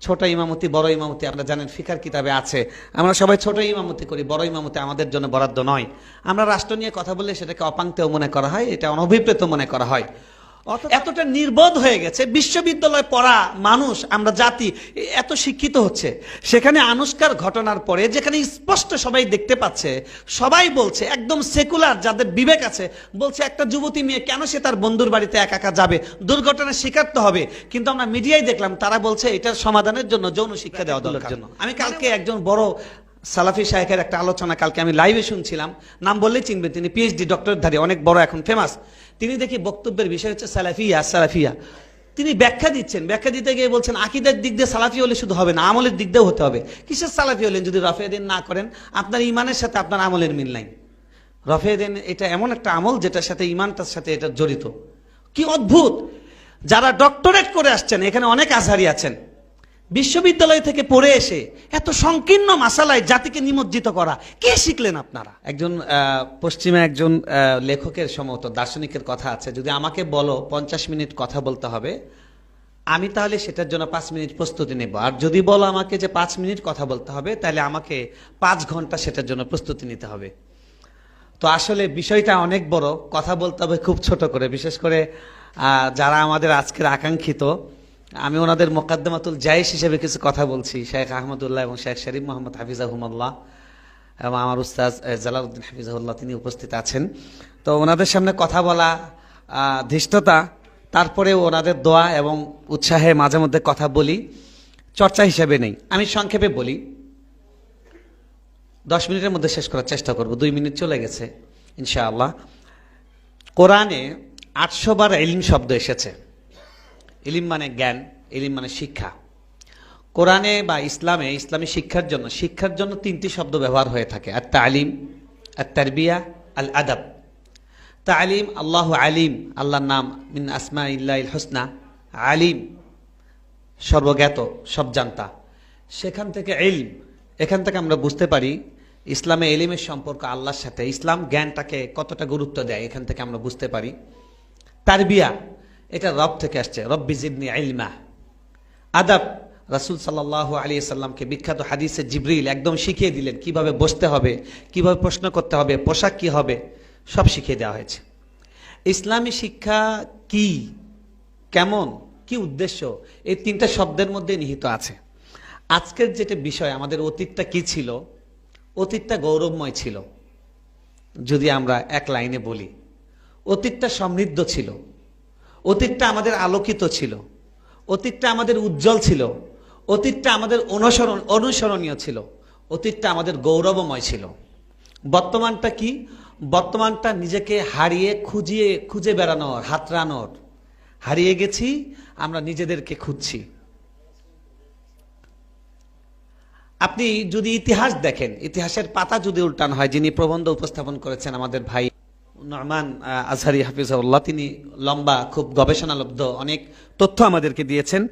ছোট ইমামতি বড় ইমামতি আপনারা জানেন ফিকার কিতাবে আছে, আমরা সবাই ছোট ইমামতি করি, বড় ইমামতি আমাদের জন্য বরাদ্দ নয়। আমরা রাষ্ট্র নিয়ে কথা বললে সেটাকে অপাঙ্ক্তেয় মনে করা হয়, এটা অনভিপ্রেত মনে করা হয়। এতটা নির্বোধ হয়ে গেছে, বিশ্ববিদ্যালয়ে পড়া মানুষ, আমরা জাতি এত শিক্ষিত হচ্ছে, সেখানে আনুষ্কার ঘটনার পরে যেখানে স্পষ্ট সবাই দেখতে পাচ্ছে, সবাই বলছে, একদম সেকুলার যাদের বিবেক আছে বলছে একটা যুবতী মেয়ে কেন সে তার বন্ধুর বাড়িতে একা একা যাবে, দুর্ঘটনার শিকার তো হবে। কিন্তু আমরা মিডিয়ায় দেখলাম তারা বলছে এটার সমাধানের জন্য যৌন শিক্ষা দেওয়া দরকার। আমি কালকে একজন বড় সালাফি শায়েখের একটা আলোচনা কালকে আমি লাইভে শুনছিলাম, নাম বললেই চিনবেন, তিনি পিএইচডি ডক্টরধারী, অনেক বড়, এখন ফেমাস। তিনি দেখি বক্তব্যের বিষয় হচ্ছে সালাফিয়া সালাফিয়া। তিনি ব্যাখ্যা দিচ্ছেন, ব্যাখ্যা দিতে গিয়ে বলছেন আকীদার দিক দিয়ে সালাফি হলে শুধু হবে না, আমলের দিক দিয়েও হতে হবে। কিসের সালাফি হলেন যদি রফে দিন না করেন? আপনার ইমানের সাথে আপনার আমলের মিল নাই। রফে দিন এটা এমন একটা আমল যেটার সাথে ইমানটার সাথে এটা জড়িত। কি অদ্ভুত! যারা ডক্টরেট করে আসছেন, এখানে অনেক আজহারি আছেন, বিশ্ববিদ্যালয় থেকে পড়ে এসে এত সংকীর্ণ মাসালায় জাতিকে নিমজ্জিত করা, কে শিখলেন আপনারা? একজন পশ্চিমে একজন লেখকের সম্ভবত দার্শনিকের কথা আছে, যদি আমাকে বলো 50 মিনিট কথা বলতে হবে, আমি তাহলে সেটার জন্য 5 মিনিট প্রস্তুতি নেব। আর যদি বলো আমাকে যে 5 মিনিট কথা বলতে হবে, তাহলে আমাকে 5 ঘন্টা সেটার জন্য প্রস্তুতি নিতে হবে। তো আসলে বিষয়টা অনেক বড়, কথা বলতে হবে খুব ছোট করে। বিশেষ করে যারা আমাদের আজকের আকাঙ্ক্ষিত, আমি ওনাদের মোকাদ্দমাতুল জায়েশ হিসেবে কিছু কথা বলছি, শেখ আহমদুল্লাহ এবং শেখ শরীফ মোহাম্মদ হাফিজাহুমাল্লাহ এবং আমার উস্তাদ জালালউদ্দিন হাফিজাহুল্লাহ, তিনি উপস্থিত আছেন। তো ওনাদের সামনে কথা বলা ধৃষ্টতা, তারপরে ওনাদের দোয়া এবং উৎসাহে মাঝে মধ্যে কথা বলি, চর্চা হিসেবে নেই। আমি সংক্ষেপে বলি, 10 মিনিটের মধ্যে শেষ করার চেষ্টা করব, 2 মিনিট চলে গেছে ইনশাআল্লাহ। কোরআনে 800 বার ইলম শব্দ এসেছে। ইলিম মানে জ্ঞান, ইলিম মানে শিক্ষা। কোরআনে বা ইসলামে ইসলামী শিক্ষার জন্য 3টি শব্দ ব্যবহার হয়ে থাকে, আর তালিম, আর তারবিয়া, আল আদাব। তালিম, আল্লাহু আলিম, আল্লাহর নাম, মিন আসমাইল্লাহিল হুসনা, আলিম সর্বজ্ঞাত, সব জানতা। সেখান থেকে ইলম, এখান থেকে আমরা বুঝতে পারি ইসলামে ইলিমের সম্পর্ক আল্লাহর সাথে, ইসলাম জ্ঞানটাকে কতটা গুরুত্ব দেয়, এখান থেকে আমরা বুঝতে পারি। তারবিয়া, এটা রব থেকে আসছে, রব্বি জিদনি ইলমা। আদাব, রাসূল সাল্লাল্লাহু আলাইহি সাল্লামকে বিখ্যাত হাদিসে জিবরিল একদম শিখিয়ে দিলেন কিভাবে বসতে হবে, কিভাবে প্রশ্ন করতে হবে, পোশাক কি হবে, সব শিখিয়ে দেওয়া হয়েছে। ইসলামী শিক্ষা কি, কেমন, কি উদ্দেশ্য, এই 3টা শব্দের মধ্যে নিহিত আছে। আজকের যেটা বিষয়, আমাদের অতীতটা কি ছিল? অতীতটা গৌরবময় ছিল। যদি আমরা এক লাইনে বলি, অতীতটা সমৃদ্ধ ছিল, অতীতটা আমাদের আলোকিত ছিল, অতীতটা আমাদের উজ্জ্বল ছিল, অতীতটা আমাদের অনুসরণীয় ছিল, অতীতটা আমাদের গৌরবময় ছিল। বর্তমানটা কি? বর্তমানটা নিজেকে হারিয়ে খুঁজে বেড়ানোর, হাতড়ানোর। হারিয়ে গেছি, আমরা নিজেদেরকে খুঁজছি। আপনি যদি ইতিহাস দেখেন, ইতিহাসের পাতা যদি উল্টান হয়, যিনি প্রবন্ধ উপস্থাপন করেছেন আমাদের ভাই নোমান আজহারি হাফিজাহুল্লাহ, তিনি লম্বা, খুব গবেষণালব্ধ অনেক তথ্য আমাদেরকে দিয়েছেন।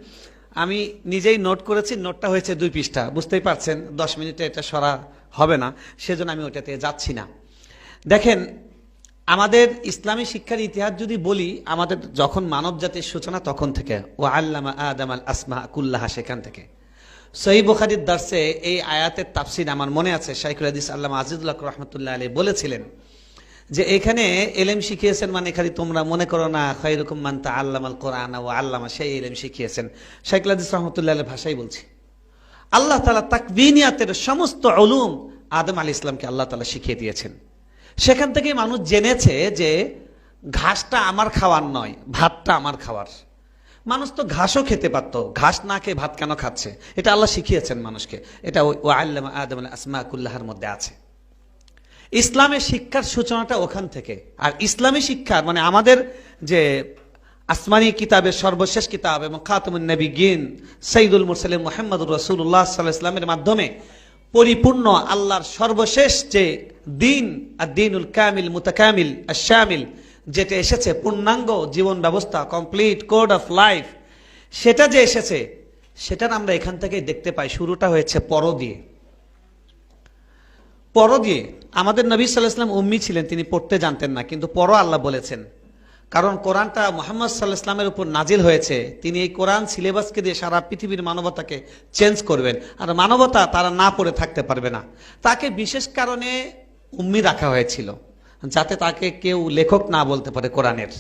আমি নিজেই নোট করেছি, নোটটা হয়েছে 2 পৃষ্ঠা। বুঝতেই পারছেন 10 মিনিটে এটা সরা হবে না, সেজন্য আমি ওটাতে যাচ্ছি না। দেখেন, আমাদের ইসলামী শিক্ষার ইতিহাস যদি বলি, আমাদের যখন মানব জাতির সূচনা তখন থেকে, ও আল্লামা আদম আল আসমা কুল্লাহা, সেখান থেকে। সহিহ বুখারীর দার্সে এই আয়াতের তাফসীর আমার মনে আছে, শাইখুল হাদিস আল্লামা আজিজুল্লাহ রাহমাতুল্লাহ আলাইহি বলেছিলেন যে এখানে ইলম শিখিয়েছেন মানে খালি তোমরা মনে করো না খায়রুকুম মান তাআল্লামাল কোরআন ওয়া আল্লামা, সেই ইলম শিখিয়েছেন। শাইখুল হাদিস রাহমাতুল্লাহ আলাইহির ভাষাই বলছি। আল্লাহ তাআলা তাকওয়িনিয়াতের সমস্ত উলুম আদম আলাইহিস সালামকে আল্লাহ তাআলা শিখিয়ে দিয়েছেন। সেখান থেকে মানুষ জেনেছে যে ঘাসটা আমার খাওয়ার নয়, ভাতটা আমার খাওয়ার। মানুষ তো ঘাসও খেতে পারতো, ঘাস না খেয়ে ভাত কেন খাচ্ছে? এটা আল্লাহ শিখিয়েছেন মানুষকে। এটা ওয়া আল্লামা আদম আল আসমা কুল্লাহার মধ্যে আছে। ইসলামের শিক্ষার সূচনাটা ওখান থেকে। আর ইসলামী শিক্ষা মানে আমাদের যে আসমানি কিতাবের সর্বশেষ কিতাব এবং খাতামুন নবিয়্যিন সাইয়্যিদুল মুরসালিন মুহাম্মদুর রাসূলুল্লাহ সাল্লাল্লাহু আলাইহি ওয়াসাল্লামের মাধ্যমে পরিপূর্ণ আল্লাহর সর্বশেষ যে দিন, আদ-দীনুল কামিল মুতাকামিল আশ-শামিল, যেটা এসেছে পূর্ণাঙ্গ জীবন ব্যবস্থা, কমপ্লিট কোড অফ লাইফ, সেটা যে এসেছে, সেটা আমরা এখান থেকে দেখতে পাই। শুরুটা হয়েছে পর দিয়ে। আমাদের নবী সাল্লাল্লাহু আলাইহি ওয়াসাল্লাম উম্মি ছিলেন, তিনি পড়তে জানতেন না, কিন্তু পর আল্লাহ বলেছেন কারণ কোরআনটা মুহাম্মদ সাল্লাল্লাহু আলাইহি ওয়াসাল্লামের উপর নাজিল হয়েছে, তিনি এই কোরআন সিলেবাসকে দিয়ে সারা পৃথিবীর মানবতাকে চেঞ্জ করবেন, আর মানবতা তারা না পড়ে থাকতে পারবে না। তাকে বিশেষ কারণে উম্মি রাখা হয়েছিল, যাতে তাকে কেউ লেখক না বলতে পারে কোরআনের।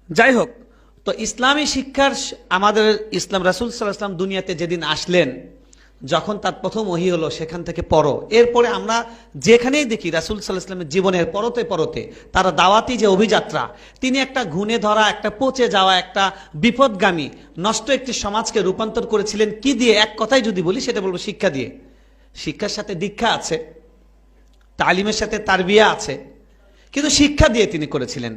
যাই হোক, তো ইসলামী শিক্ষার আমাদের রাসূল সাল্লাল্লাহু আলাইহি ওয়াসাল্লাম দুনিয়াতে যেদিন আসলেন, যখন তার প্রথম ওহী হলো, সেখান থেকে পড়ো। এরপরে আমরা যেখানেই দেখি রাসূল সাল্লাল্লাহু আলাইহি ওয়াসাল্লামের জীবনের পরতে পরতে তারা দাওয়াতি যে অভিযাত্রা, তিনি একটা ঘুণে ধরা, একটা পচে যাওয়া, একটা বিপদগামী নষ্ট একটি সমাজকে রূপান্তর করেছিলেন কি দিয়ে? এক কথাই যদি বলি সেটা বলবো শিক্ষা দিয়ে। শিক্ষার সাথে দীক্ষা আছে, তালিমের সাথে তারবিয়া আছে, কিন্তু শিক্ষা দিয়ে তিনি করেছিলেন,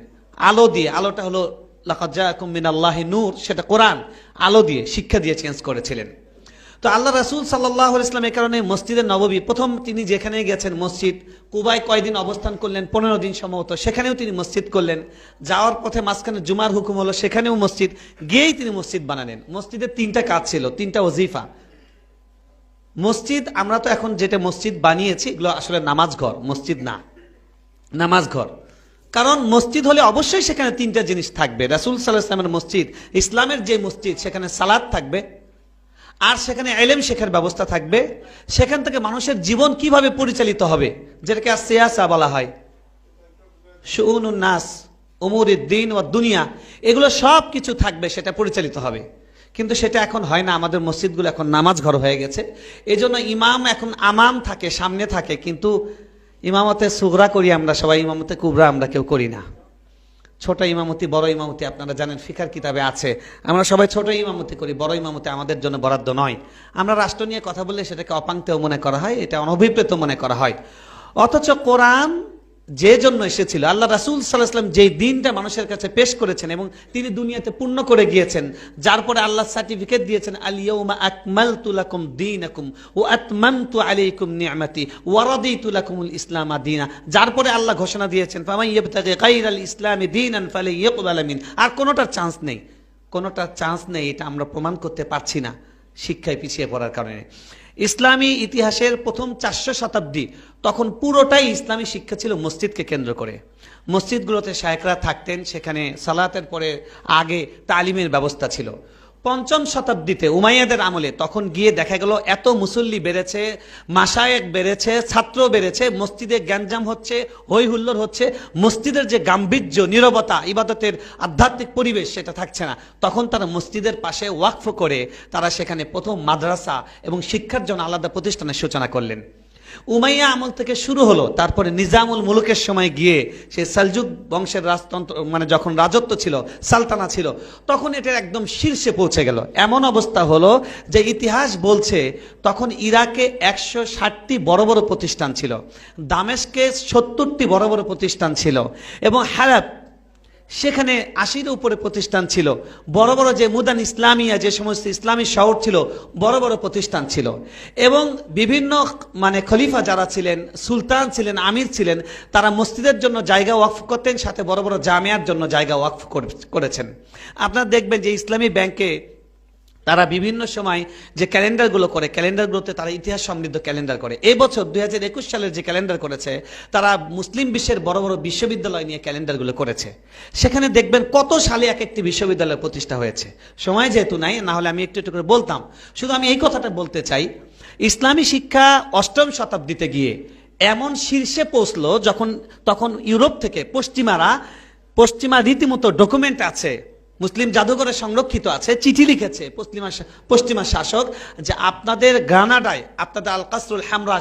আলো দিয়ে। আলোটা হলো লাকাদ জাআকুম মিনাল্লাহি নূর, সেটা কোরআন। আলো দিয়ে, শিক্ষা দিয়ে চেঞ্জ করেছিলেন। তো আল্লাহ রাসূল সাল্লাল্লাহু আলাইহি ওয়াসাল্লাম এই কারণে মসজিদে নববী, প্রথম তিনি যেখানে গেছেন মসজিদ, কুবায় কয়দিন অবস্থান করলেন? 15 দিন সম্ভবত। সেখানেও তিনি মসজিদ করলেন। যাওয়ার পথে মাঝখানে জুমার হুকুম হলো, সেখানেও মসজিদ, গিয়েই তিনি মসজিদ বানালেন। মসজিদের 3টা কাজ ছিল, 3টা ওজিফা। মসজিদ, আমরা তো এখন যেটা মসজিদ বানিয়েছি, এগুলো আসলে নামাজ ঘর, মসজিদ না, নামাজ ঘর। কারণ মসজিদ হলে অবশ্যই সেখানে 3টা জিনিস থাকবে। রাসূল সাল্লাল্লাহু আলাইহি ওয়াসাল্লামের মসজিদ, ইসলামের যে মসজিদ, সেখানে সালাত থাকবে, আর সেখানে ইলম শেখার ব্যবস্থা থাকবে। সেখান থেকে মানুষের জীবন কিভাবে পরিচালিত হবে, যেটাকে সিয়াসা বলা হয়, শুউনুন নাস, উমুরিদ দ্বীন ওয়াদ দুনিয়া, এগুলো সব কিছু থাকবে, সেটা পরিচালিত হবে। কিন্তু সেটা এখন হয় না। আমাদের মসজিদগুলো এখন নামাজ ঘর হয়ে গেছে। এজন্য ইমাম এখন আমাম থাকে, সামনে থাকে, কিন্তু ইমামতে সুগরা করি আমরা সবাই, ইমামতে কুবরা আমরা কেউ করি না। ছোট ইমামতি, বড় ইমামতি আপনারা জানেন ফিকার কিতাবে আছে। আমরা সবাই ছোট ইমামতি করি, বড় ইমামতি আমাদের জন্য বরাদ্দ নয়। আমরা রাষ্ট্র নিয়ে কথা বললে সেটাকে অপাংতেও মনে করা হয়, এটা অনভিপ্রেত মনে করা হয়। অথচ কোরআন যে জন্য এসেছিল, আল্লাহ রাসূল সাল্লাল্লাহু আলাইহি ওয়াসাল্লাম যেই দিনটা মানুষের কাছে পেশ করেছেন এবং তিনি দুনিয়াতে পূর্ণ করে গিয়েছেন, যার পরে আল্লাহ সার্টিফিকেট দিয়েছেন, আল ইয়াউমা আকমালতু লাকুম দীনাকুম ওয়া আতমামতু আলাইকুম নি'মাতি ওয়া রাদিতু লাকুমুল ইসলামা দীনা, যার পরে আল্লাহ ঘোষণা দিয়েছেন, ফামান ইয়াবতাগি গায়রাল ইসলামি দীনান ফালাইয়াকবাল মিন। আর কোনোটার চান্স নেই, কোনোটার চান্স নেই। এটা আমরা প্রমাণ করতে পারছি না শিক্ষায় পিছিয়ে পড়ার কারণে। ইসলামী ইতিহাসের প্রথম 400 শতাব্দী, তখন পুরোটাই ইসলামী শিক্ষা ছিল মসজিদকে কেন্দ্র করে। মসজিদগুলোতে শায়েখরা থাকতেন, সেখানে সালাতের পরে আগে তালিমের ব্যবস্থা ছিল। 5ম শতাব্দীতে উমাইয়াদের আমলে তখন গিয়ে দেখা গেল এত মুসল্লি বেড়েছে, মাশায়েখ বেড়েছে, ছাত্র বেড়েছে, মসজিদে গ্যাঞ্জাম হচ্ছে, হই হুল্লোড় হচ্ছে, মসজিদের যে গাম্ভীর্য, নীরবতা, ইবাদতের আধ্যাত্মিক পরিবেশ, সেটা থাকছে না। তখন তারা মসজিদের পাশে ওয়াকফ করে তারা সেখানে প্রথম মাদ্রাসা এবং শিক্ষার জন্য আলাদা প্রতিষ্ঠানের সূচনা করলেন। উমাইয়া আমল থেকে শুরু হলো, তারপরে নিজামুল মুলুকের সময় গিয়ে সে সালজুক বংশের রাজতন্ত্র, মানে যখন রাজত্ব ছিল, সালতানা ছিল, তখন এটার একদম শীর্ষে পৌঁছে গেল। এমন অবস্থা হলো যে ইতিহাস বলছে তখন ইরাকে 160টি বড় বড় প্রতিষ্ঠান ছিল, দামেস্কে 70টি বড় বড় প্রতিষ্ঠান ছিল, এবং হালাব সেখানে 80-এর উপরে প্রতিষ্ঠান ছিল। বড় বড় যে মুদান ইসলামিয়া, যে সমস্ত ইসলামী শহর ছিল, বড় বড় প্রতিষ্ঠান ছিল। এবং বিভিন্ন মানে খলিফা যারা ছিলেন, সুলতান ছিলেন, আমির ছিলেন, তারা মসজিদের জন্য জায়গা ওয়াকফ করতেন, সাথে বড় বড় জামিয়ার জন্য জায়গা ওয়াকফ করেছেন। আপনারা দেখবেন যে ইসলামী ব্যাংকে তারা বিভিন্ন সময় যে ক্যালেন্ডারগুলো করে, ক্যালেন্ডারগুলোতে তারা ইতিহাস সমৃদ্ধ ক্যালেন্ডার করে। এই বছর 2021 সালের যে ক্যালেন্ডার করেছে, তারা মুসলিম বিশ্বের বড় বড় বিশ্ববিদ্যালয় নিয়ে ক্যালেন্ডারগুলো করেছে। সেখানে দেখবেন কত সালে এক একটি বিশ্ববিদ্যালয় প্রতিষ্ঠা হয়েছে। সময় যেহেতু নাই, না হলে আমি একটু একটু করে বলতাম। শুধু আমি এই কথাটা বলতে চাই, ইসলামী শিক্ষা 8ম শতাব্দীতে গিয়ে এমন শীর্ষে পৌঁছলো, তখন ইউরোপ থেকে পশ্চিমা রীতিমতো ডকুমেন্ট আছে, মুসলিম জাদুঘরে সংরক্ষিত আছে, চিঠি লিখেছে পশ্চিমা শাসক যে আপনাদের গ্রানাডায়, আপনাদের আল কাসরুল হামরা,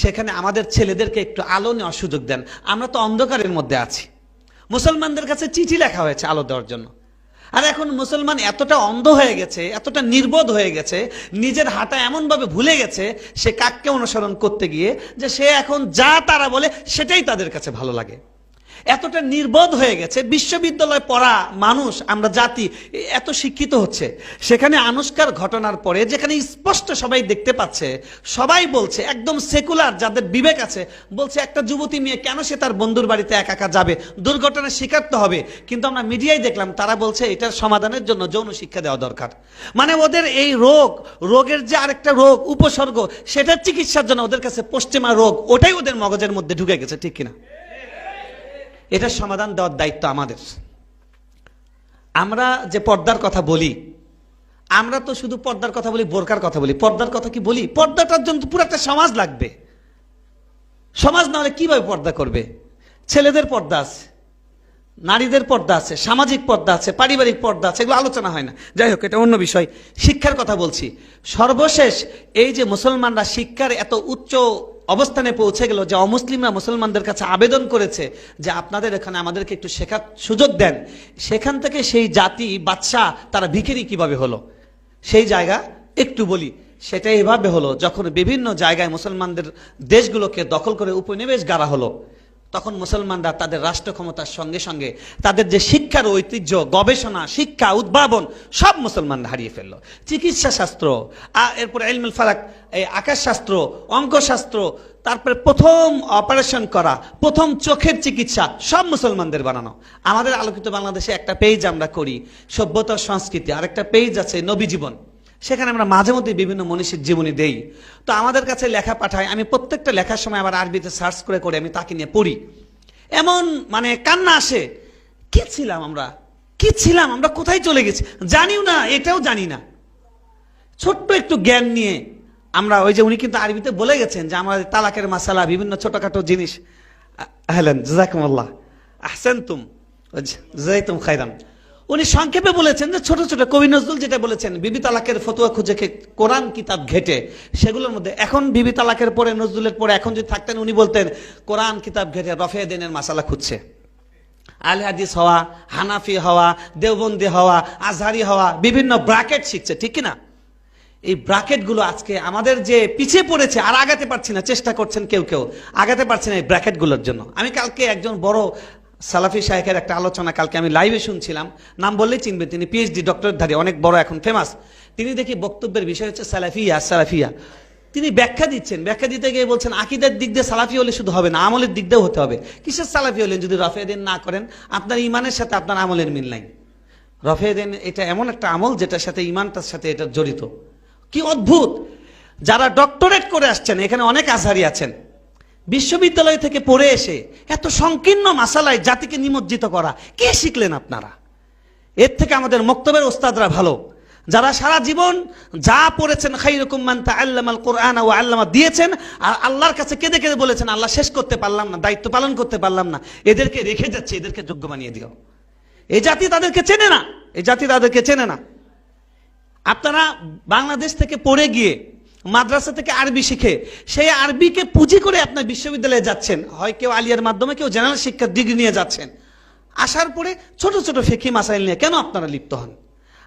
সেখানে আমাদের ছেলেদেরকে একটু আলো নেওয়ার সুযোগ দেন, আমরা তো অন্ধকারের মধ্যে আছি। মুসলমানদের কাছে চিঠি লেখা হয়েছে আলো দেওয়ার জন্য। আর এখন মুসলমান এতটা অন্ধ হয়ে গেছে, এতটা নির্বোধ হয়ে গেছে, নিজের হাঁটা এমনভাবে ভুলে গেছে, সে কাককে অনুসরণ করতে গিয়ে, যে সে এখন যা তারা বলে সেটাই তাদের কাছে ভালো লাগে। এতটা নির্বোধ হয়ে গেছে। বিশ্ববিদ্যালয়ে পড়া মানুষ, আমরা জাতি এত শিক্ষিত হচ্ছে, সেখানে আনুষ্কার ঘটনার পরে যেখানে স্পষ্ট সবাই দেখতে পাচ্ছে, সবাই বলছে, একদম সেকুলার যাদের বিবেক আছে, বলছে একটা যুবতী মেয়ে কেন সে তার বন্ধুর বাড়িতে একা একা যাবে, দুর্ঘটনার শিকার তো হবে। কিন্তু আমরা মিডিয়ায় দেখলাম তারা বলছে এটার সমাধানের জন্য যৌন শিক্ষা দেওয়া দরকার। মানে ওদের এই রোগের যে আরেকটা রোগ, উপসর্গ, সেটার চিকিৎসার জন্য ওদের কাছে পশ্চিমা রোগ, ওটাই ওদের মগজের মধ্যে ঢুকে গেছে, ঠিক কিনা? এটার সমাধান দেওয়ার দায়িত্ব আমাদের। আমরা যে পর্দার কথা বলি, আমরা তো শুধু পর্দার কথা বলি, বোরকার কথা বলি, পর্দার কথা কি বলি? পর্দাটার জন্য পুরো একটা সমাজ লাগবে। সমাজ না হলে কিভাবে পর্দা করবে? ছেলেদের পর্দা আছে, নারীদের পর্দা আছে, সামাজিক পর্দা আছে, পারিবারিক পর্দা আছে, এগুলো আলোচনা হয় না। যাই হোক, এটা অন্য বিষয়। শিক্ষার কথা বলছি। সর্বশেষ এই যে মুসলমানরা শিক্ষার এত উচ্চ অবস্থানে পৌঁছে গেল যে অমুসলিমরা মুসলমানদের কাছে আবেদন করেছে যে আপনাদের এখানে আমাদেরকে একটু শেখার সুযোগ দেন। সেখান থেকে সেই জাতি বাদশা তারা ভিখিরি কিভাবে হলো সেই জায়গা একটু বলি। সেটা এভাবে হলো, যখন বিভিন্ন জায়গায় মুসলমানদের দেশগুলোকে দখল করে উপনিবেশ গাড়া হলো, তখন মুসলমানরা তাদের রাষ্ট্র ক্ষমতার সঙ্গে সঙ্গে তাদের যে শিক্ষার ঐতিহ্য, গবেষণা, শিক্ষা, উদ্ভাবন সব মুসলমানরা হারিয়ে ফেললো। চিকিৎসা শাস্ত্র, এরপরে ইলমুল ফালাক, এই আকাশ শাস্ত্র, অঙ্কশাস্ত্র, তারপরে প্রথম অপারেশন করা, প্রথম চোখের চিকিৎসা সব মুসলমানদের বানানো। আমাদের আলোকিত বাংলাদেশে একটা পেজ আমরা করি সভ্যতা সংস্কৃতি, আর একটা পেজ আছে নবী জীবন। সেখানে আমরা মাঝে মধ্যে বিভিন্ন মনীষীর জীবনী দেই। তো আমাদের কাছে লেখা পাঠায়, আমি প্রত্যেকটা লেখার সময় আবার আরবিতে সার্চ করে করে আমি তাকে নিয়ে পড়ি। এমন মানে কান্না আসে, কি ছিলাম আমরা, কি ছিলাম আমরা, কোথায় চলে গেছি জানিও না, এটাও জানি না। ছোট্ট একটু জ্ঞান নিয়ে আমরা, ওই যে উনি কিন্তু আরবিতে বলে গেছেন যে আমাদের তালাকের মাসালা, বিভিন্ন ছোটখাটো জিনিস। আহলান জাযাকুমুল্লাহ আহসানতুম জাযাইতুম খায়রান। উনি সংক্ষেপে বলেছেন যে ছোট ছোট কবি নজরুল যেটা বলেছেন, বিবি তালাকের ফতোয়া খুঁজে কোরআন কিতাব ঘেটে, সেগুলোর মধ্যে এখন বিবি তালাকের পরে, নজরুলের পরে এখন যদি থাকতেন উনি বলতেন কোরআন কিতাব ঘেটে রফে দিনের মাসালা খুঁজছে। আল হাদিস হওয়া, হানাফি হওয়া, দেওবন্দি হওয়া, আজহারি হওয়া, বিভিন্ন ব্র্যাকেট শিখছে, ঠিক কিনা? এই ব্র্যাকেটগুলো আজকে আমাদের যে পিছিয়ে পড়েছে, আর আগাতে পারছি না, চেষ্টা করছেন কেউ কেউ, আগাতে পারছি না এই ব্র্যাকেটগুলোর জন্য। আমি কালকে একজন বড় সালাফি শায়েখের একটা আলোচনা কালকে আমি লাইভে শুনছিলাম, নাম বললেই চিনবে, তিনি পিএইচডি ডক্টরধারী, অনেক বড়, এখন ফেমাস। তিনি দেখি বক্তব্যের বিষয় হচ্ছে সালাফিয়া সালাফিয়া। তিনি ব্যাখ্যা দিচ্ছেন, ব্যাখ্যা দিতে গিয়ে বলছেন আকিদার দিক দিয়ে সালাফি হলে শুধু হবে না, আমলের দিক দিয়েও হতে হবে। কিসের সালাফি হলেন যদি রফে দিন না করেন? আপনার ইমানের সাথে আপনার আমলের মিল নাই। রফে দিন এটা এমন একটা আমল যেটার সাথে ইমানটার সাথে এটা জড়িত। কি অদ্ভুত! যারা ডক্টরেট করে আসছেন, এখানে অনেক আজহারি আছেন, বিশ্ববিদ্যালয় থেকে পড়ে এসে এত সংকীর্ণ মাসালায় জাতিকে নিমজ্জিত করা, কে শিখলেন আপনারা? এর থেকে আমাদের মক্তবের ওস্তাদরা ভালো, যারা সারা জীবন যা পড়েছেন, খায়রুকুম মান তাআল্লামাল কুরআন ওয়া আল্লামা দিয়েছেন, আর আল্লাহর কাছে কেঁদে কেঁদে বলেছেন আল্লাহ শেষ করতে পারলাম না, দায়িত্ব পালন করতে পারলাম না, এদেরকে রেখে যাচ্ছে, এদেরকে যোগ্য বানিয়ে দিও। এই জাতি তাদেরকে চেনে না, এই জাতি তাদেরকে চেনে না। আপনারা বাংলাদেশ থেকে পড়ে গিয়ে মাদ্রাসা থেকে আরবি শিখে সেই আরবিকে পুঁজি করে আপনার বিশ্ববিদ্যালয়ে যাচ্ছেন, হয় কেউ আলিয়ার মাধ্যমে, কেউ জেনারেল শিক্ষার ডিগ্রি নিয়ে যাচ্ছেন। আসার পরে ছোট ছোট ফিকহি মাসাইল নিয়ে কেন আপনারা লিপ্ত হন?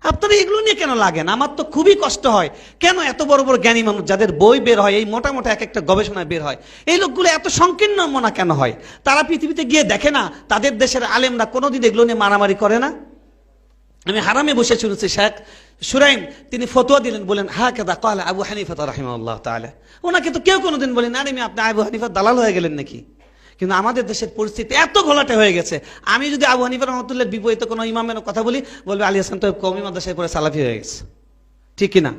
আপনারা এগুলো নিয়ে কেন লাগেন? আমার তো খুবই কষ্ট হয়, কেন এত বড় বড় জ্ঞানী মানুষ যাদের বই বের হয়, এই মোটা মোটা এক একটা গবেষণায় বের হয়, এই লোকগুলো এত সংকীর্ণ মনা কেন হয়? তারা পৃথিবীতে গিয়ে দেখে না তাদের দেশের আলেমরা কোনোদিন এগুলো নিয়ে মারামারি করে না? আমি হারামে বসে শুনেছি শেখ সুরাইন তিনি ফতোয়া দিলেন, বলেন হাকাযা ক্বালা আবু হানিফা রাহিমাহুল্লাহ তাআলা। ওনাকে তো কেউ কোনোদিন বলেন আরে আপনি আবু হানিফা দালাল হয়ে গেলেন নাকি? কিন্তু আমাদের দেশের পরিস্থিতি এত ঘোলাটে হয়ে গেছে, আমি যদি আবু হানিফা রহমাতুল্লাহর বিপরীতে কোনো ইমামের কথা বলি, বলবে আলী হাসান তো কওমি মাদ্রাসায় পড়ে সালাফি হয়ে গেছে, ঠিক কিনা?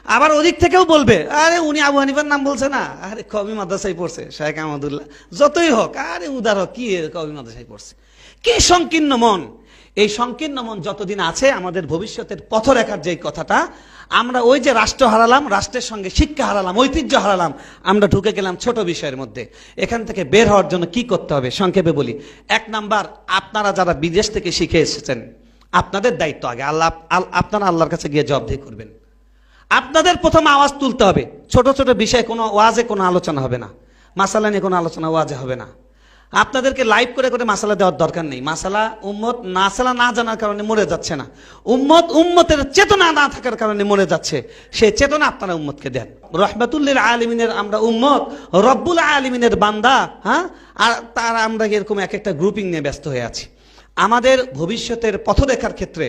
আবার ওদিক থেকেও বলবে আরে উনি আবু হানিফার নাম বলছে না, আরে কওমি মাদ্রাসায় পড়ছে শেখ আহমদুল্লাহ, যতই হোক আরে উদার হোক, কি কওমি মাদ্রাসায় পড়ছে। কি সংকীর্ণ মন! এই সংকীর্ণ মন যতদিন আছে, আমাদের ভবিষ্যতের পথরেখার যেই কথাটা, আমরা ওই যে রাষ্ট্র হারালাম, রাষ্ট্রের সঙ্গে শিক্ষা হারালাম, ঐতিহ্য হারালাম, আমরা ঢুকে গেলাম ছোট বিষয়ের মধ্যে। এখান থেকে বের হওয়ার জন্য কি করতে হবে সংক্ষেপে বলি। এক নাম্বার, আপনারা যারা বিদেশ থেকে শিখে এসেছেন, আপনাদের দায়িত্ব আগে আপনারা আল্লাহর কাছে গিয়ে জবাবদিহি করবেন। আপনাদের প্রথম আওয়াজ তুলতে হবে। ছোট ছোট বিষয়ে কোনো ওয়াজে কোনো আলোচনা হবে না, মাসালা নিয়ে কোনো আলোচনা ওয়াজে হবে না। আপনাদেরকে লাইভ করে করে মাসালা দেওয়ার দরকার নেই। মাসালা উম্মত মাসালা না জানার কারণে মরে যাচ্ছে না, উম্মতের চেতনা না থাকার কারণে মরে যাচ্ছে। সেই চেতনা আপনারা উম্মতকে দেন। রহমাতুল্লিল আলামিনের আমরা উম্মত, রব্বুল আলামিনের বান্দা, হ্যাঁ, আর তারা আমরা এরকম এক একটা গ্রুপিং নিয়ে ব্যস্ত হয়ে আছি। আমাদের ভবিষ্যতের পথ দেখার ক্ষেত্রে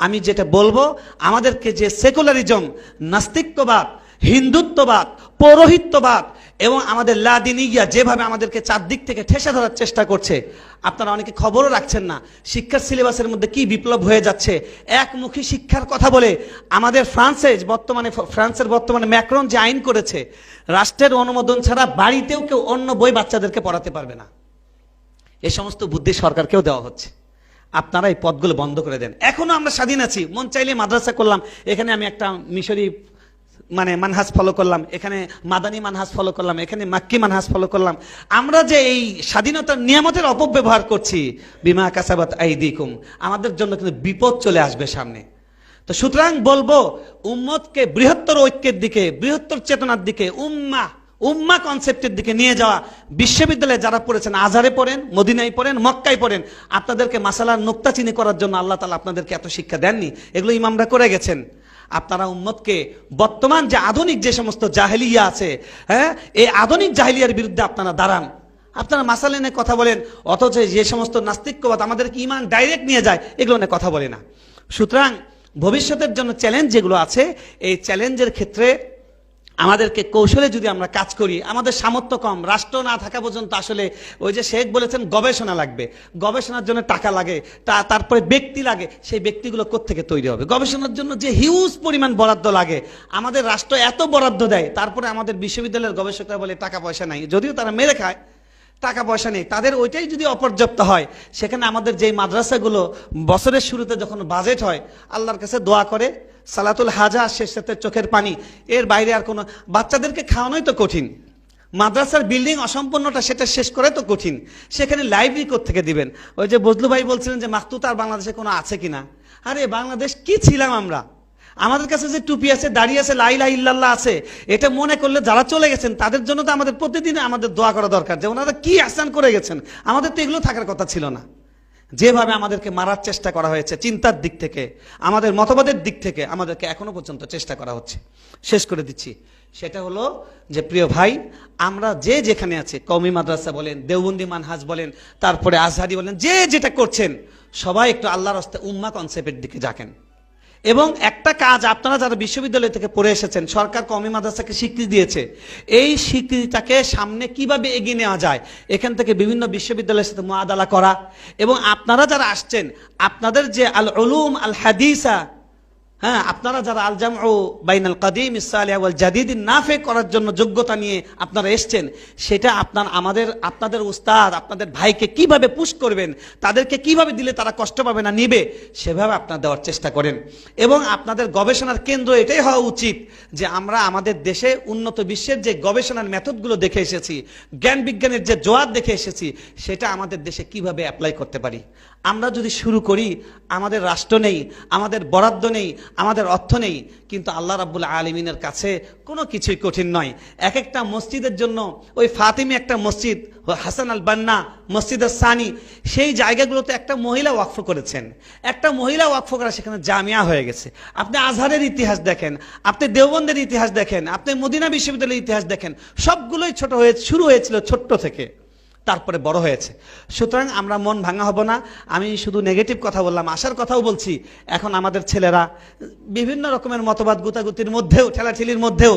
আমি যেটা বলবো, আমাদেরকে যে সেকুলারিজম, নাস্তিকবাদ, হিন্দুত্ববাদ, পৌরোহিত্যবাদ এবং আমাদের লাদিনিয়া যেভাবে আমাদেরকে চারদিক থেকে ঠেসে ধরার চেষ্টা করছে, আপনারা অনেকে খবরও রাখছেন না শিক্ষার সিলেবাসের মধ্যে কি বিপ্লব হয়ে যাচ্ছে। একমুখী শিক্ষার কথা বলে আমাদের ফ্রান্সের বর্তমানে ম্যাক্রন যে আইন করেছে, রাষ্ট্রের অনুমোদন ছাড়া বাড়িতেও কেউ অন্য বই বাচ্চাদেরকে পড়াতে পারবে না। এই সমস্ত বুদ্ধি সরকারকেও দেওয়া হচ্ছে। আপনারা এই পদগুলো বন্ধ করে দেন। এখনো আমরা স্বাধীন আছি, মন চাইলে মাদ্রাসা করলাম, এখানে আমি একটা মিশরি মানহাজ ফলো করলাম, এখানে মাদানী মানহাজ ফলো করলাম, এখানে মাক্কি মানহাজ ফলো করলাম। আমরা যে এই স্বাধীনতার নিয়ামতের অপব্যবহার করছি, বিমা কাসাবাত আইদিকুম, আমাদের জন্য কিন্তু বিপদ চলে আসবে সামনে। তো সুতরাং বলবো উম্মতকে বৃহত্তর ঐক্যের দিকে, বৃহত্তর চেতনার দিকে, উম্মা কনসেপ্টের দিকে নিয়ে যাওয়া। বিশ্ববিদ্যালয়ে যারা পড়েছেন, আজহারে পড়েন, মদিনায় পড়েন, মক্কায় পড়েন, আপনাদেরকে মাসালার নুক্তা চিনি করার জন্য আল্লাহ তাআলা আপনাদেরকে এত শিক্ষা দেননি, এগুলো ইমামরা করে গেছেন। আপনারা উম্মতকে বর্তমান যে আধুনিক যে সমস্ত জাহেলিয়া আছে, হ্যাঁ, এই আধুনিক জাহেলিয়ার বিরুদ্ধে আপনারা দাঁড়ান। আপনারা মাসালা নিয়ে কথা বলেন, অথচ যে সমস্ত নাস্তিক্যবাদ আমাদেরকে ইমান ডাইরেক্ট নিয়ে যায়, এগুলো নিয়ে কথা বলে না। সুতরাং ভবিষ্যতের জন্য চ্যালেঞ্জ যেগুলো আছে, এই চ্যালেঞ্জের ক্ষেত্রে আমাদেরকে কৌশলে যদি আমরা কাজ করি, আমাদের সামর্থ্য কম, রাষ্ট্র না থাকা পর্যন্ত আসলে ওই যে শেখ বলেছেন গবেষণা লাগবে, গবেষণার জন্য টাকা লাগে, তারপরে ব্যক্তি লাগে, সেই ব্যক্তিগুলো কোত্থেকে তৈরি হবে? গবেষণার জন্য যে হিউজ পরিমাণ বরাদ্দ লাগে, আমাদের রাষ্ট্র এত বরাদ্দ দেয়, তারপরে আমাদের বিশ্ববিদ্যালয়ের গবেষকরা বলে টাকা পয়সা নাই, যদিও তারা মেরে খায়, টাকা পয়সা নেই, তাদের ওইটাই যদি অপর্যাপ্ত হয়, সেখানে আমাদের যেই মাদ্রাসাগুলো বছরের শুরুতে যখন বাজেট হয়, আল্লাহর কাছে দোয়া করে সালাতুল হাজা, শেষ রাতে চোখের পানি, এর বাইরে আর কোনো, বাচ্চাদেরকে খাওয়ানোই তো কঠিন, মাদ্রাসার বিল্ডিং অসম্পূর্ণটা সেটা শেষ করে তো কঠিন, সেখানে লাইব্রেরি কোত্থেকে দিবেন? ওই যে বজলু ভাই বলছিলেন যে মাকতুত আর বাংলাদেশে কোনো আছে কিনা, আরে বাংলাদেশ কি ছিলাম আমরা? আমাদের কাছে যে টুপি আছে, দাড়ি আছে, লা ইলাহা ইল্লাল্লাহ আছে, এটা মনে করলে যারা চলে গেছেন তাদের জন্য তো আমাদের প্রতিদিন আমাদের দোয়া করা দরকার, যে ওনারা কি আহসান করে গেছেন, আমাদের তো এগুলো থাকার কথা ছিল না। যেভাবে আমাদেরকে মারার চেষ্টা করা হয়েছে চিন্তার দিক থেকে, আমাদের মতবাদের দিক থেকে, আমাদেরকে এখনো পর্যন্ত চেষ্টা করা হচ্ছে। শেষ করে দিচ্ছি, সেটা হলো যে প্রিয় ভাই, আমরা যে যেখানে আছে, কওমি মাদ্রাসা বলেন, দেওবন্দি মানহাজ বলেন, তারপরে আজহারি বলেন, যে যেটা করছেন, সবাই একটু আল্লাহর রাস্তে উম্মা কনসেপ্টের দিকে যাকেন। এবং একটা কাজ, আপনারা যারা বিশ্ববিদ্যালয় থেকে পড়ে এসেছেন, সরকার কওমি মাদ্রাসাকে স্বীকৃতি দিয়েছে, এই স্বীকৃতিটাকে সামনে কিভাবে এগিয়ে নেওয়া যায়, এখান থেকে বিভিন্ন বিশ্ববিদ্যালয়ের সাথে মুআদালা করা, এবং আপনারা যারা আসছেন, আপনাদের যে আল উলুম আল হাদিসা, হ্যাঁ, আপনারা যারা আল জামউ বাইনাল কাদিম ইস-সালিহ ওয়াল জাদিদ নাফে করার জন্য যোগ্যতা নিয়ে আপনারা এসেছেন, সেটা আপনাদের উস্তাদ, আপনাদের ভাইকে কিভাবে পুশ করবেন, তাদেরকে কিভাবে দিলে তারা কষ্ট পাবে না, নিবে, সেভাবে আপনারা দেওয়ার চেষ্টা করেন। এবং আপনাদের গবেষণার কেন্দ্র এটাই হওয়া উচিত যে আমরা আমাদের দেশে উন্নত বিশ্বের যে গবেষণার মেথডগুলো দেখে এসেছি, জ্ঞান বিজ্ঞানের যে জোয়ার দেখে এসেছি, সেটা আমাদের দেশে কিভাবে অ্যাপ্লাই করতে পারি। আমরা যদি শুরু করি, আমাদের রাষ্ট্র নেই, আমাদের বরাদ্দ নেই, আমাদের অর্থ নেই, কিন্তু আল্লাহ রাব্বুল আলামিনের কাছে কোনো কিছুই কঠিন নয়। এক একটা মসজিদের জন্য, ওই ফাতিমি একটা মসজিদ, হাসান আল বান্না মসজিদ সানি, সেই জায়গাগুলোতে একটা মহিলা ওয়াকফ করেছেন, একটা মহিলা ওয়াকফ করা, সেখানে জামিয়া হয়ে গেছে। আপনি আজহারের ইতিহাস দেখেন, আপনি দেওবন্দের ইতিহাস দেখেন, আপনি মদিনা বিশ্ববিদ্যালয়ের ইতিহাস দেখেন, সবগুলোই শুরু হয়েছিল ছোট্ট থেকে, তারপরে বড় হয়েছে। সুতরাং আমরা মন ভাঙা হব না। আমি শুধু নেগেটিভ কথা বললাম, আশার কথাও বলছি। এখন আমাদের ছেলেরা বিভিন্ন রকমের মতবাদ গুতাগুতির মধ্যেও, ঠেলাঠেলির মধ্যেও,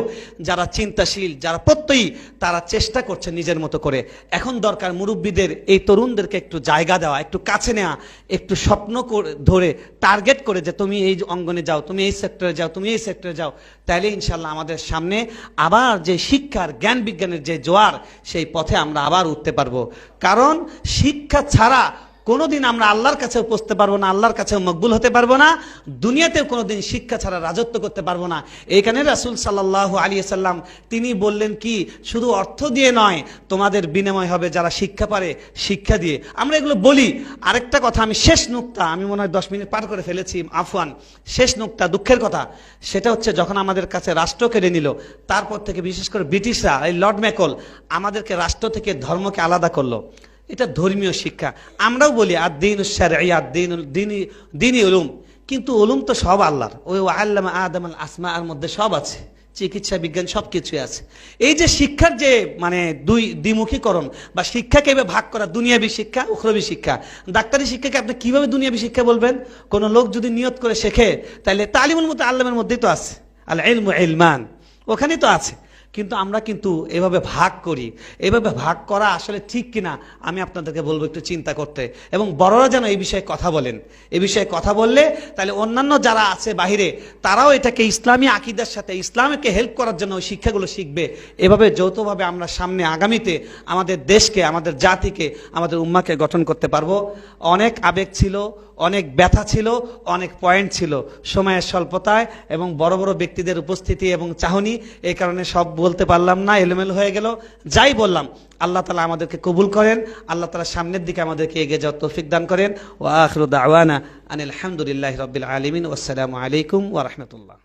যারা চিন্তাশীল, যারা প্রত্যয়ী, তারা চেষ্টা করছে নিজের মতো করে। এখন দরকার মুরব্বীদের, এই তরুণদেরকে একটু জায়গা দেওয়া, একটু কাছে নেওয়া, একটু স্বপ্ন ধরে টার্গেট করে যে তুমি এই অঙ্গনে যাও, তুমি এই সেক্টরে যাও, তুমি এই সেক্টরে যাও, তাইলে ইনশাল্লাহ আমাদের সামনে আবার যে শিক্ষার, জ্ঞান বিজ্ঞানের যে জোয়ার, সেই পথে আমরা আবার উঠতে পারবো। কারণ শিক্ষা ছাড়া কোনোদিন আমরা আল্লাহর কাছেও পৌঁছতে পারবো না, আল্লাহর কাছেও মকবুল হতে পারবো না, দুনিয়াতেও কোনোদিন শিক্ষা ছাড়া রাজত্ব করতে পারবো না। এইখানে রাসূল সাল্লাল্লাহু আলাইহি সাল্লাম তিনি বললেন কি, শুধু অর্থ দিয়ে নয়, তোমাদের বিনিময় হবে যারা শিক্ষা পারে, শিক্ষা দিয়ে। আমরা এগুলো বলি। আরেকটা কথা, আমি শেষ নুকতা, আমি মনে হয় 10 মিনিট পার করে ফেলেছি, আফওয়ান, শেষ নুকতা, দুঃখের কথা, সেটা হচ্ছে যখন আমাদের কাছে রাষ্ট্র কেড়ে নিল, তারপর থেকে বিশেষ করে ব্রিটিশরা, এই লর্ড ম্যাকল, আমাদেরকে রাষ্ট্র থেকে ধর্মকে আলাদা করলো। এটা ধর্মীয় শিক্ষা। আমরাও বলি আদ-দীনুশ শারঈ, দ্বীনি উলুম, কিন্তু উলুম তো সব আল্লাহর। ওই আল্লামা আদমাল আসমার মধ্যে সব আছে, চিকিৎসা বিজ্ঞান সব কিছুই আছে। এই যে শিক্ষার যে মানে দ্বিমুখীকরণ বা শিক্ষাকে এভাবে ভাগ করা, দুনিয়াবী শিক্ষা, উখরবী শিক্ষা। ডাক্তারি শিক্ষাকে আপনি কিভাবে দুনিয়াবী শিক্ষা বলবেন? কোন লোক যদি নিয়ত করে শেখে, তাহলে তালিমুল মুতাআল্লিমের মধ্যেই তো আছে, আল ইলমু ইলমান, ওখানেই তো আছে। কিন্তু আমরা কিন্তু এভাবে ভাগ করি। এভাবে ভাগ করা আসলে ঠিক কিনা আমি আপনাদেরকে বলবো একটু চিন্তা করতে, এবং বড়রা যেন এই বিষয়ে কথা বলেন। এই বিষয়ে কথা বললে তাহলে অন্যান্য যারা আছে বাহিরে তারাও এটাকে ইসলামী আকীদার সাথে ইসলামকে হেল্প করার জন্য ওই শিক্ষাগুলো শিখবে। এভাবে যৌথভাবে আমরা সামনে আগামীতে আমাদের দেশকে, আমাদের জাতিকে, আমাদের উম্মাকে গঠন করতে পারবো। অনেক আবেগ ছিল, অনেক ব্যথা ছিল, অনেক পয়েন্ট ছিল, সময়ের স্বল্পতায় এবং বড় বড় ব্যক্তিদের উপস্থিতি এবং চাহনি, এই কারণে সব বলতে পারলাম না, এলোমেলো হয়ে গেল। যাই বললাম, আল্লাহ তাআলা আমাদেরকে কবুল করেন, আল্লাহ তাআলা সামনের দিকে আমাদেরকে এগিয়ে যাওয়ার তৌফিক দান করেন। ওয়া আখিরু দাওয়ানা আনিল হামদুলিল্লাহি রাব্বিল আলামিন। ওয়াসসালামু আলাইকুম ওয়া রাহমাতুল্লাহ।